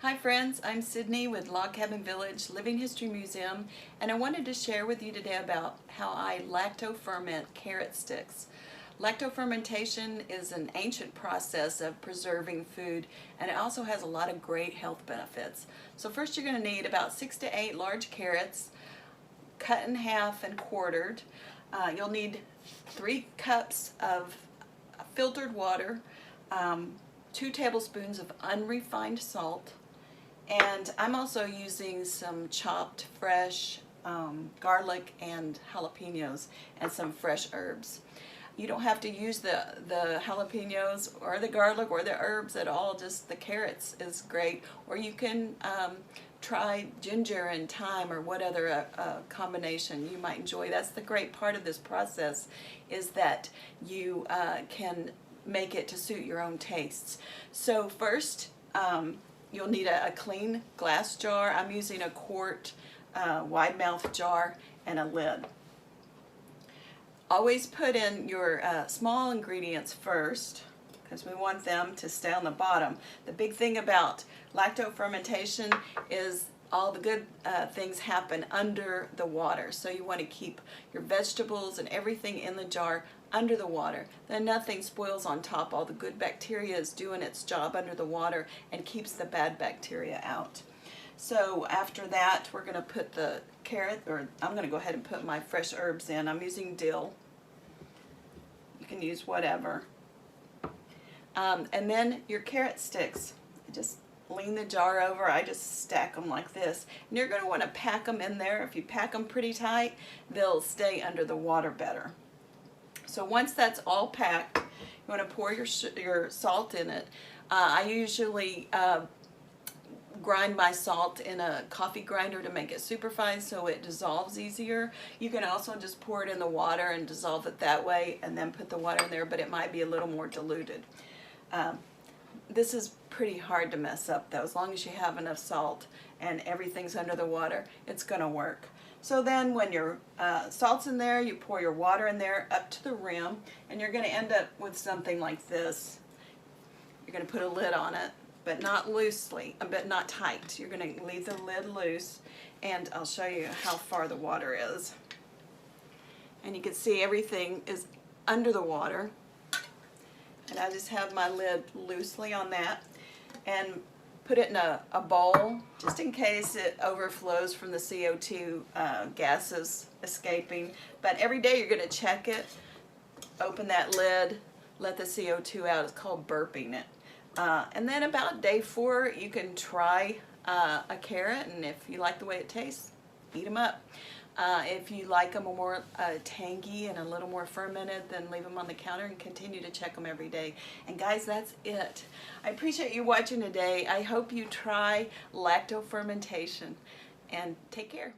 Hi friends, I'm Sydney with Log Cabin Village Living History Museum, and I wanted to share with you today about how I lacto-ferment carrot sticks. Lacto-fermentation is an ancient process of preserving food, and it also has a lot of great health benefits. So first you're going to need about 6 to 8 large carrots, cut in half and quartered. You'll need 3 cups of filtered water, 2 tablespoons of unrefined salt, and I'm also using some chopped fresh garlic and jalapenos and some fresh herbs. You don't have to use the jalapenos or the garlic or the herbs at all, just the carrots is great. Or you can try ginger and thyme or what other combination you might enjoy. That's the great part of this process, is that you can make it to suit your own tastes. So first, you'll need a clean glass jar. I'm using a quart wide mouth jar and a lid. Always put in your small ingredients first, because we want them to stay on the bottom. The big thing about lacto-fermentation is all the good things happen under the water. So you want to keep your vegetables and everything in the jar under the water. Then nothing spoils on top. All the good bacteria is doing its job under the water and keeps the bad bacteria out. So after that, we're going to put the carrot, or I'm going to go ahead and put my fresh herbs in. I'm using dill. You can use whatever. And then your carrot sticks. Just lean the jar over. I just stack them like this. And you're going to want to pack them in there. If you pack them pretty tight, they'll stay under the water better. So once that's all packed, you want to pour your salt in it. I usually grind my salt in a coffee grinder to make it super fine so it dissolves easier. You can also just pour it in the water and dissolve it that way and then put the water in there, but it might be a little more diluted. This is pretty hard to mess up though. As long as you have enough salt and everything's under the water, it's going to work. So then when your salt's in there, you pour your water in there up to the rim, and you're going to end up with something like this. You're going to put a lid on it, but not loosely, but not tight. You're going to leave the lid loose, and I'll show you how far the water is. And you can see everything is under the water. And I just have my lid loosely on that, and put it in a bowl just in case it overflows from the CO2 gases escaping. But every day you're going to check it, open that lid, let the CO2 out. It's called burping it. And then about day 4 you can try a carrot, and if you like the way it tastes, eat them up. If you like them more tangy and a little more fermented, then leave them on the counter and continue to check them every day. And guys, that's it. I appreciate you watching today. I hope you try lacto-fermentation, and take care.